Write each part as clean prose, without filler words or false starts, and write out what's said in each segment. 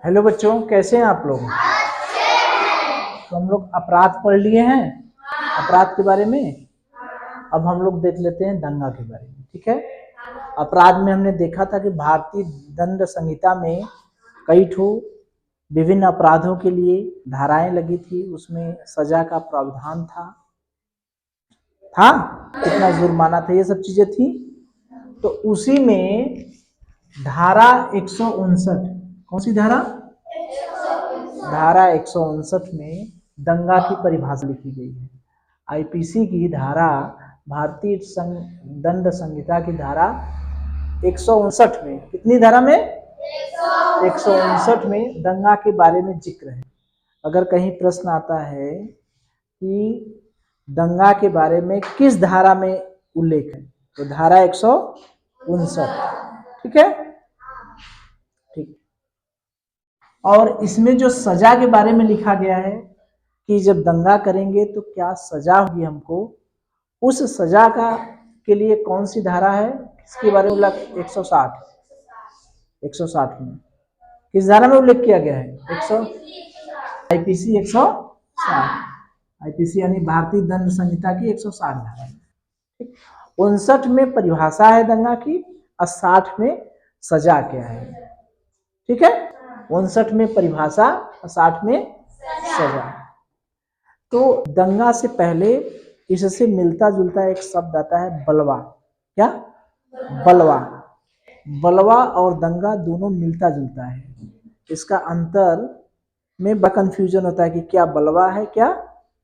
Hello बच्चों, कैसे हैं आप लोग? तो हम लोग अपराध पढ़ लिए हैं, अपराध के बारे में। अब हम लोग देख लेते हैं दंगा के बारे में, ठीक है। अपराध में हमने देखा था कि भारतीय दंड संहिता में कई ठो विभिन्न अपराधों के लिए धाराएं लगी थी, उसमें सजा का प्रावधान था कितना जुर्माना था, ये सब चीजें थी। तो उसी में धारा 159, कौन सी धारा? धारा 159 में दंगा की परिभाषा लिखी गई है। आईपीसी की धारा, भारतीय दंड संहिता की धारा 159 में, कितनी धारा में? 159 में दंगा के बारे में जिक्र है। अगर कहीं प्रश्न आता है कि दंगा के बारे में किस धारा में उल्लेख है, तो धारा 159, ठीक है। ठीक। और इसमें जो सजा के बारे में लिखा गया है कि जब दंगा करेंगे तो क्या सजा होगी हमको, उस सजा का के लिए कौन सी धारा है, इसके बारे में 160 में किस धारा में उल्लेख किया गया है? आईपीसी 160, आईपीसी यानी भारतीय दंड संहिता की 160 धारा। 59 में परिभाषा है दंगा की और 60 में सजा क्या है, ठीक है। 59 में परिभाषा और 60 में सजा। तो दंगा से पहले इससे मिलता जुलता एक शब्द आता है बलवा। क्या? बलवा। बलवा और दंगा दोनों मिलता जुलता है। इसका अंतर में बड़ा कंफ्यूजन होता है कि क्या बलवा है, क्या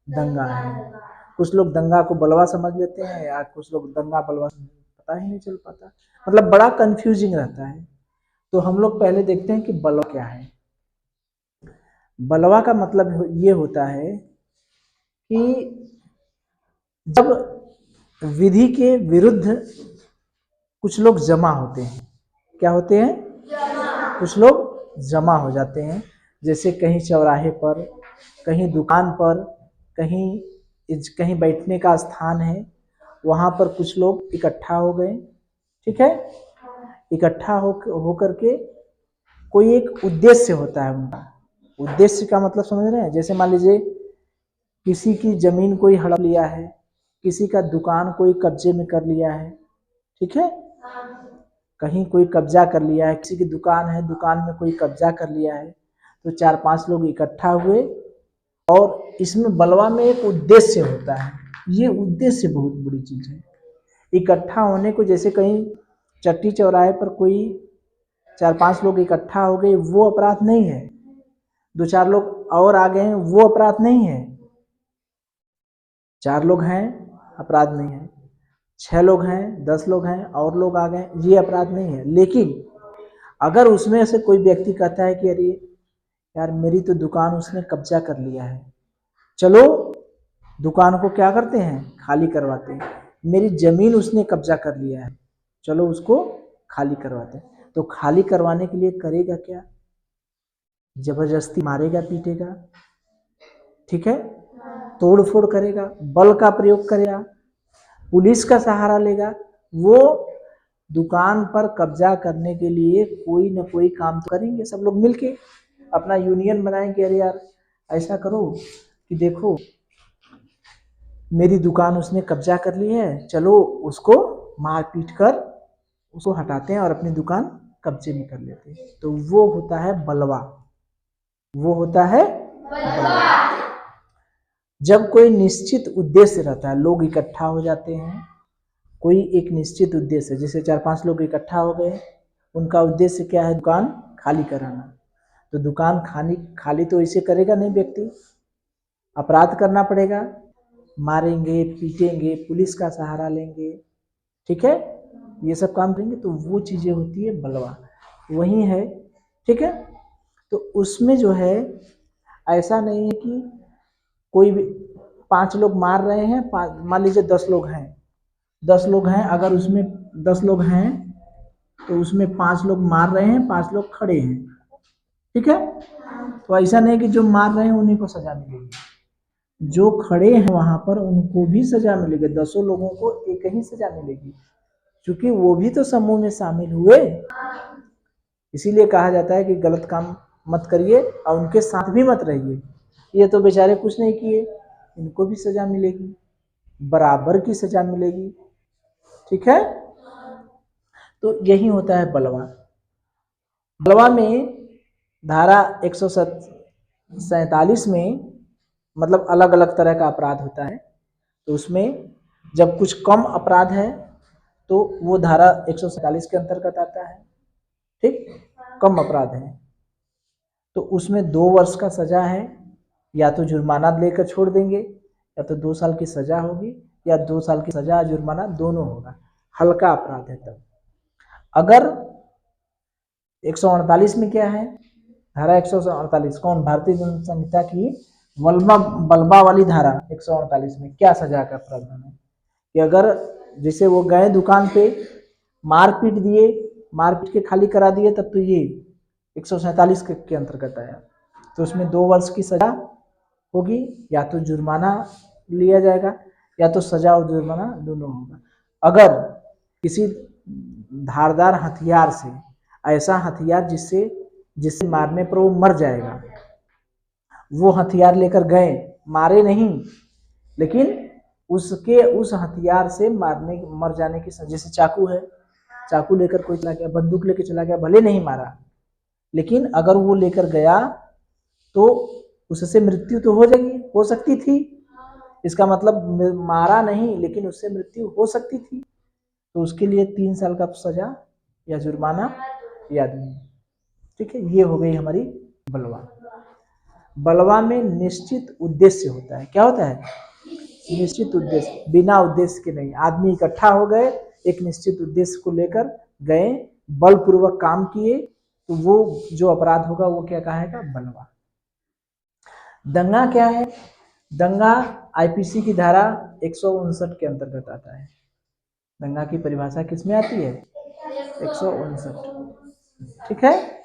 दंगा है। कुछ लोग दंगा को बलवा समझ लेते हैं या कुछ लोग दंगा बलवा, पता ही नहीं चल पाता, मतलब बड़ा कंफ्यूजिंग रहता है। तो हम लोग पहले देखते हैं कि बलवा क्या है। बलवा का मतलब ये होता है कि जब विधि के विरुद्ध कुछ लोग जमा होते हैं। क्या होते हैं? कुछ लोग जमा हो जाते हैं, जैसे कहीं चौराहे पर, कहीं दुकान पर, कहीं बैठने का स्थान है, वहां पर कुछ लोग इकट्ठा हो गए, ठीक है। इकट्ठा हो करके कोई एक उद्देश्य होता है उनका। उद्देश्य का मतलब समझ रहे हैं? जैसे मान लीजिए किसी की जमीन कोई हड़प लिया है, किसी का दुकान कोई कब्जे में कर लिया है, ठीक है। कहीं कोई कब्जा कर लिया है, किसी की दुकान है, दुकान में कोई कब्जा कर लिया है, तो 4-5 लोग इकट्ठा हुए और इसमें बलवा में एक उद्देश्य होता है। ये उद्देश्य बहुत बड़ी चीज है। इकट्ठा होने को, जैसे कहीं चट्टी चौराहे पर कोई 4-5 लोग इकट्ठा हो गए, वो अपराध नहीं है। 2-4 लोग और आ गए हैं, वो अपराध नहीं है। 4 लोग हैं, अपराध नहीं है। 6 लोग हैं, 10 लोग हैं और लोग आ गए, ये अपराध नहीं है। लेकिन अगर उसमें से कोई व्यक्ति कहता है कि अरे यार मेरी तो दुकान उसने कब्जा कर लिया है, चलो दुकान को क्या करते हैं, खाली करवाते हैं। मेरी जमीन उसने कब्जा कर लिया है, चलो उसको खाली करवाते हैं। तो खाली करवाने के लिए करेगा क्या? जबरदस्ती मारेगा, पीटेगा, ठीक है, तोड़ फोड़ करेगा, बल का प्रयोग करेगा, पुलिस का सहारा लेगा। वो दुकान पर कब्जा करने के लिए कोई ना कोई काम तो करेंगे। सब लोग मिलके अपना यूनियन बनाएंगे, अरे यार ऐसा करो कि देखो मेरी दुकान उसने कब्जा कर ली है, चलो उसको मार पीट कर उसको हटाते हैं और अपनी दुकान कब्जे में कर लेते हैं। तो वो होता है बलवा, वो होता है बलवा। जब कोई निश्चित उद्देश्य रहता है, लोग इकट्ठा हो जाते हैं, कोई एक निश्चित उद्देश्य, जैसे 4-5 लोग इकट्ठा हो गए, उनका उद्देश्य क्या है, दुकान खाली कराना। तो दुकान खाली तो ऐसे करेगा नहीं व्यक्ति, अपराध करना पड़ेगा, मारेंगे, पीटेंगे, पुलिस का सहारा लेंगे, ठीक है, ये सब काम करेंगे। तो वो चीजें होती है बलवा, वही है, ठीक है। तो उसमें जो है ऐसा नहीं है कि कोई भी 5 लोग मार रहे हैं, मान लीजिए 10 लोग हैं, 10 लोग हैं, अगर उसमें 10 लोग हैं तो उसमें 5 लोग मार रहे हैं, 5 लोग खड़े हैं, ठीक है। तो ऐसा नहीं कि जो मार रहे हैं उन्हीं को सजा मिलेगी, जो खड़े हैं वहां पर उनको भी सजा मिलेगी, 10 लोगों को एक ही सजा मिलेगी, क्योंकि वो भी तो समूह में शामिल हुए। इसीलिए कहा जाता है कि गलत काम मत करिए और उनके साथ भी मत रहिए। ये तो बेचारे कुछ नहीं किए, इनको भी सजा मिलेगी, बराबर की सजा मिलेगी। ठीक है, तो यही होता है बलवा। बलवा में धारा 147 में मतलब अलग अलग तरह का अपराध होता है, तो उसमें जब कुछ कम अपराध है तो वो धारा 147 के अंतर्गत आता है। ठीक, कम अपराध है तो उसमें 2 वर्ष का सजा है, या तो जुर्माना लेकर छोड़ देंगे, या तो 2 साल की सजा होगी, या 2 साल की सजा जुर्माना दोनों होगा। हल्का अपराध है तब। अगर 148 में क्या है, धारा 148 कौन, भारतीय दंड संहिता की बलवा वाली धारा 148 में क्या सजा का प्रावधान है कि अगर जैसे वो गए दुकान पे, मारपीट दिए, मारपीट के खाली करा दिए, तब तो ये 147 के अंतर्गत आया, तो उसमें 2 वर्ष की सजा होगी, या तो जुर्माना लिया जाएगा, या तो सजा और जुर्माना दोनों होगा। अगर किसी धारदार हथियार से, ऐसा हथियार जिससे मारने पर वो मर जाएगा, वो हथियार लेकर गए, मारे नहीं, लेकिन उस हथियार से मर जाने की, जैसे चाकू है, चाकू लेकर कोई चला गया, बंदूक लेकर चला गया, भले नहीं मारा, लेकिन अगर वो लेकर गया तो उससे मृत्यु तो हो सकती थी, इसका मतलब मारा नहीं लेकिन उससे मृत्यु हो सकती थी, तो उसके लिए 3 साल का सजा या जुर्माना या दंड। ठीक है, ये हो गई हमारी बलवा। बलवा में निश्चित उद्देश्य होता है। क्या होता है? निश्चित उद्देश्य, बिना उद्देश्य के नहीं। आदमी इकट्ठा हो गए, एक निश्चित उद्देश्य को लेकर गए, बलपूर्वक काम किए, तो वो जो अपराध होगा वो क्या कहेगा? बलवा। दंगा क्या है? दंगा आईपीसी की धारा 159 के अंतर्गत आता है। दंगा की परिभाषा किसमें आती है? 159। ठीक है,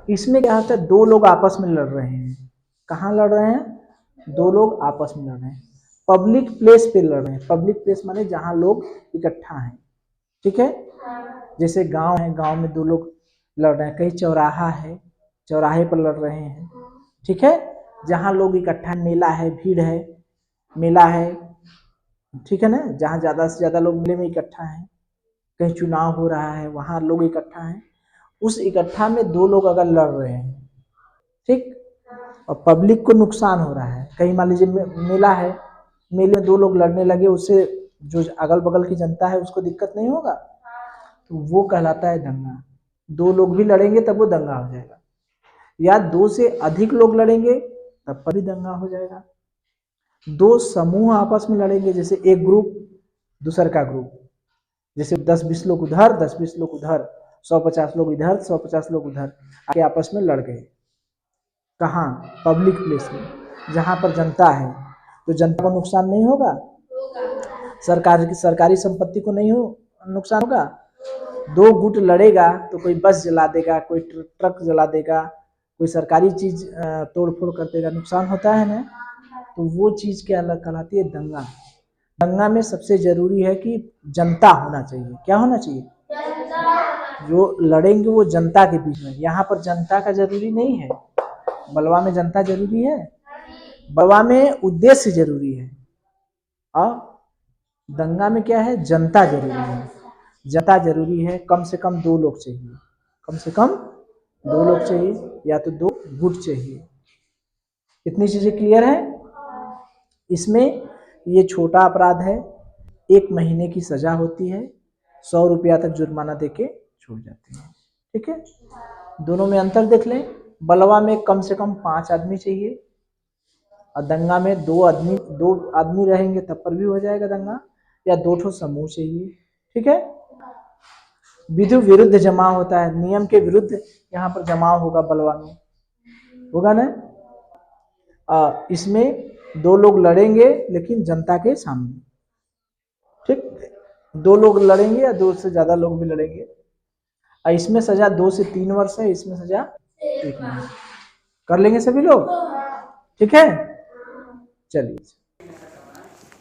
इसमें क्या होता है? 2 लोग आपस में लड़ रहे हैं। कहाँ लड़ रहे हैं? 2 लोग आपस में लड़ रहे हैं, पब्लिक प्लेस पे लड़ रहे हैं। पब्लिक प्लेस माने जहाँ लोग इकट्ठा हैं। ठीक है, जैसे गांव है, गांव में 2 लोग लड़ रहे हैं, कहीं चौराहा है, चौराहे पर लड़ रहे हैं। ठीक है, जहाँ लोग इकट्ठा, मेला है, भीड़ है, मेला है, ठीक है ना, जहाँ ज्यादा से ज्यादा लोग मेले में इकट्ठा हैं, कहीं चुनाव हो रहा है, वहां लोग इकट्ठा हैं, उस इकट्ठा में 2 लोग अगर लड़ रहे हैं, ठीक, और पब्लिक को नुकसान हो रहा है, कहीं मान लीजिए मेला है, मेले में 2 लोग लड़ने लगे, उससे जो अगल बगल की जनता है उसको दिक्कत नहीं होगा, तो वो कहलाता है दंगा। 2 लोग भी लड़ेंगे तब वो दंगा हो जाएगा, या 2 से अधिक लोग लड़ेंगे तब पर भी दंगा हो जाएगा। 2 समूह आपस में लड़ेंगे, जैसे एक ग्रुप दूसर का ग्रुप, जैसे 10-20 लोग उधर, 10-20 लोग उधर, 100-50 लोग इधर, 100-50 लोग उधर आके आपस में लड़ गए। कहाँ? पब्लिक प्लेस में, जहाँ पर जनता है, तो जनता को नुकसान नहीं होगा, सरकारी संपत्ति को नहीं नुकसान होगा। 2 गुट लड़ेगा तो कोई बस जला देगा, कोई ट्रक जला देगा, कोई सरकारी चीज तोड़ फोड़ कर देगा, नुकसान होता है ना, तो वो चीज क्या कहलाती है? दंगा। दंगा में सबसे जरूरी है कि जनता होना चाहिए। क्या होना चाहिए? जो लड़ेंगे वो जनता के बीच में। यहाँ पर जनता का जरूरी नहीं है, बलवा में जनता जरूरी है, बलवा में उद्देश्य जरूरी है, और दंगा में क्या है? जनता जरूरी है। जनता जरूरी है, कम से कम 2 लोग चाहिए, कम से कम 2 लोग चाहिए, या तो 2 गुट चाहिए। इतनी चीजें क्लियर है? इसमें ये छोटा अपराध है, 1 महीने की सजा होती है, 100 रुपया तक जुर्माना देके छोड़ जाते हैं। ठीक है, दोनों में अंतर देख लें। बलवा में कम से कम 5 आदमी चाहिए, और दंगा में 2 आदमी रहेंगे तब पर भी हो जाएगा दंगा, या 2 ठो समूह चाहिए। ठीक है, विधि विरुद्ध जमाव होता है, नियम के विरुद्ध यहाँ पर जमाव होगा, बलवा में होगा ना। इसमें 2 लोग लड़ेंगे लेकिन जनता के सामने। ठीक, 2 लोग लड़ेंगे या 2 से ज्यादा लोग भी लड़ेंगे। इसमें सजा 2 से 3 वर्ष है, इसमें सजा 1 महीना। कर लेंगे सभी लोग? ठीक है, चलिए।